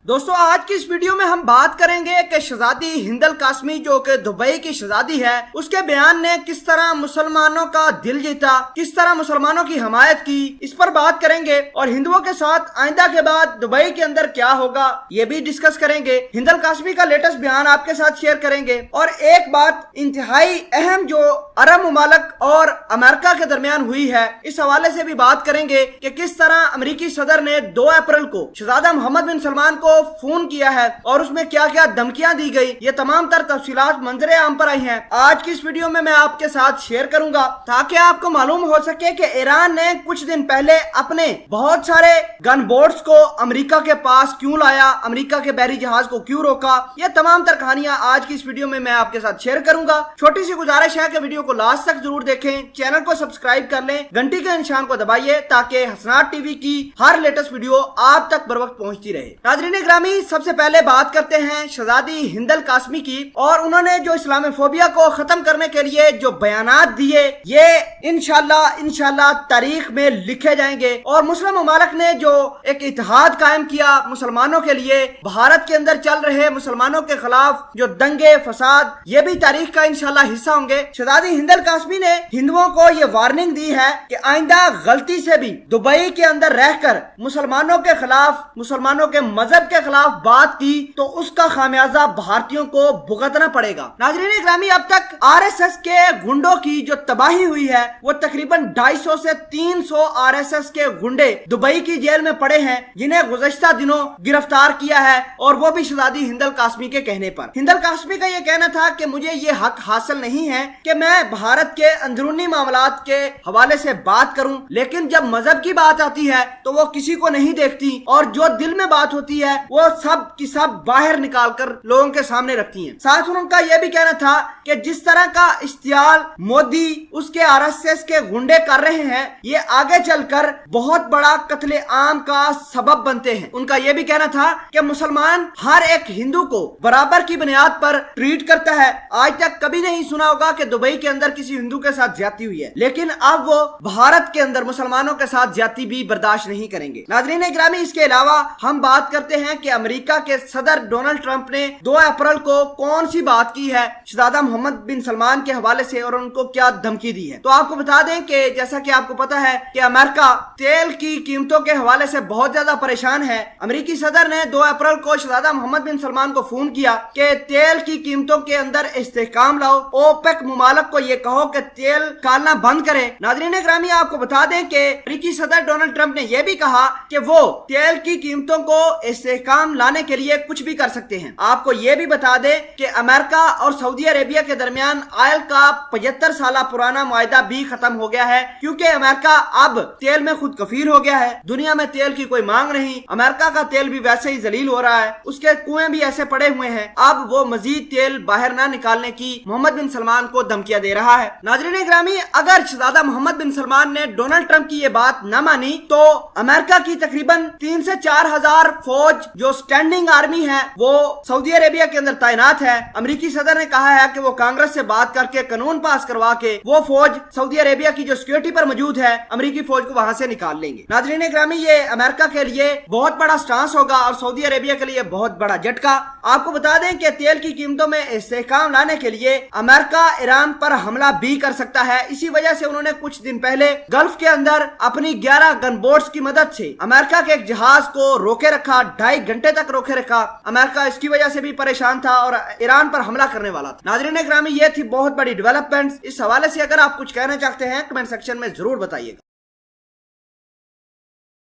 दोस्तों आज की इस वीडियो में हम बात करेंगे कि शहजादी हिंद अल कासमी जो कि दुबई की शहजादी है, उसके बयान ने किस तरह मुसलमानों का दिल जीता, किस तरह मुसलमानों की हमायत की, इस पर बात करेंगे। और हिंदुओं के साथ आइंदा के बाद दुबई के अंदर क्या होगा ये भी डिस्कस करेंगे। हिंद अल कासमी का लेटेस्ट बयान आपके साथ शेयर करेंगे। और एक बात इंतहाई अहम जो अरब मुमालिक और अमेरिका के दरमियान हुई है, इस हवाले से भी बात करेंगे कि किस तरह अमेरिकी सदर ने 2 अप्रैल को शहजादा मोहम्मद बिन सलमान को फोन किया है और उसमें क्या क्या धमकियां दी गई। ये तमाम तर तफसीलात मंजरे आम पर आई हैं। आज की इस वीडियो में मैं आपके साथ शेयर करूंगा ताकि आपको मालूम हो सके कि ईरान ने कुछ दिन पहले अपने बहुत सारे गन बोट्स को अमेरिका के पास क्यों लाया, अमेरिका के बहरी जहाज को क्यों रोका। ये तमाम तर कहानियां आज की इस वीडियो में मैं आपके साथ शेयर करूंगा। छोटी सी गुजारिश है कि वीडियो को लास्ट तक जरूर देखें, चैनल को सब्सक्राइब कर लें, घंटी के निशान को दबाइए ताकि हसनात टीवी की हर लेटेस्ट वीडियो आप तक बर वक्त पहुंचती रहे। नाज़रीन ग्रामी, सबसे पहले बात करते हैं शहजादी हिंद अल कासमी की। और उन्होंने जो इस्लामोफोबिया को खत्म करने के लिए जो बयानात दिए, ये इंशाल्लाह तारीख में लिखे जाएंगे। और मुस्लिम ममालिक ने जो एक इत्तेहाद कायम किया मुसलमानों के लिए, भारत के अंदर चल रहे मुसलमानों के खिलाफ जो दंगे फसाद, ये भी तारीख का इंशाल्लाह हिस्सा होंगे। शहजादी हिंद अल कासमी ने हिंदुओं को ये वार्निंग दी है कि आइंदा गलती से भी दुबई के अंदर रहकर मुसलमानों के खिलाफ, मुसलमानों के मजहब के खिलाफ बात की तो उसका खामियाजा भारतीयों को भुगतना पड़ेगा। नाज़रीन ग्रामी, अब तक आरएसएस के गुंडों की जो तबाही हुई है वो तकरीबन 250 से 300 आरएसएस के गुंडे दुबई की जेल में पड़े हैं, जिन्हें गुज़श्ता दिनों गिरफ्तार किया है, और वो भी शहजादी हिंद अल कासमी के कहने पर। हिंद अल कासमी का ये कहना था कि मुझे ये हक हासिल नहीं है कि मैं भारत के अंदरूनी मामलात के हवाले से बात करूं, लेकिन जब मजहब की बात आती है तो वो किसी को नहीं देखती, और जो दिल में बात होती है वो सब की सब बाहर निकालकर लोगों के सामने रखती हैं। साथ उनका यह भी कहना था कि जिस तरह का इस्तेमाल मोदी उसके आरएसएस के गुंडे कर रहे हैं, ये आगे चलकर बहुत बड़ा कत्ले आम का सबब बनते हैं। उनका यह भी कहना था कि मुसलमान हर एक हिंदू को बराबर की बुनियाद पर ट्रीट करता है। आज तक कभी नहीं सुना होगा कि दुबई के अंदर किसी हिंदू के साथ ज्यादती हुई है, लेकिन अब वो भारत के अंदर मुसलमानों के साथ ज्यादती भी बर्दाश्त नहीं करेंगे। नाज़रीन ग्रामी, इसके अलावा हम बात करते हैं कि अमेरिका के सदर डोनाल्ड ट्रंप ने 2 अप्रैल को कौन सी बात की है शहजादा मोहम्मद बिन सलमान के हवाले से और उनको क्या धमकी दी है। तो आपको बता दें कि जैसा कि आपको पता है कि अमेरिका तेल की कीमतों के हवाले से बहुत ज्यादा परेशान है। अमेरिकी सदर ने 2 अप्रैल को शहजादा मोहम्मद बिन सलमान को फोन किया कि तेल की कीमतों के अंदर इस्तेहकाम लाओ, ओपेक मुमालिक को ये कहो कि तेल निकालना बंद करे। नाज़रीन ग्रामी, आपको बता दें कि अमेरिकी सदर डोनाल्ड ट्रंप ने यह भी कहा कि वो तेल की कीमतों को इस्तेहकाम लाने के लिए कुछ भी कर सकते हैं। आपको ये भी बता दें कि अमेरिका और सऊदी अरेबिया के दरमियान ऑयल का 75 साल पुराना मुआहदा भी खत्म हो गया है, क्योंकि अमेरिका अब तेल में खुद कफील हो गया है। दुनिया में तेल की कोई मांग नहीं, अमेरिका का तेल भी वैसे ही जलील हो रहा है, उसके कुएं भी ऐसे पड़े हुए हैं। अब वो मजीद तेल बाहर न निकालने की मोहम्मद बिन सलमान को धमकियां दे रहा है। नाज़रीन ग्रामी, अगर शहजादा मोहम्मद बिन सलमान ने डोनाल्ड ट्रंप की ये बात न मानी तो अमेरिका की तकरीबन 3 से 4 हजार फौज जो स्टैंडिंग आर्मी है वो सऊदी अरेबिया के अंदर तैनात है। अमेरिकी सदर ने कहा है कि वो कांग्रेस से बात करके कानून पास करवा के वो फौज सऊदी अरेबिया की जो सिक्योरिटी पर मौजूद है, अमेरिकी फौज को वहां से निकाल लेंगे। नाज़रीन ग्रामी, ये अमेरिका के लिए बहुत बड़ा स्टांस होगा और सऊदी अरेबिया के लिए बहुत बड़ा झटका। आपको बता दें कि तेल की कीमतों में इस्तेहकाम लाने के लिए अमेरिका ईरान पर हमला भी कर सकता है। इसी वजह से उन्होंने कुछ दिन पहले गल्फ के अंदर अपनी 11 गन बोट्स की मदद से अमेरिका के एक जहाज को रोके रखा, 2.5 घंटे तक रोके रखा। अमेरिका इसकी वजह से भी परेशान था और ईरान पर हमला करने वाला था। नाज़रीन ग्रामी, ये थी बहुत बड़ी डेवलपमेंट्स। इस हवाले से अगर आप कुछ कहना चाहते हैं कमेंट सेक्शन में जरूर बताइएगा।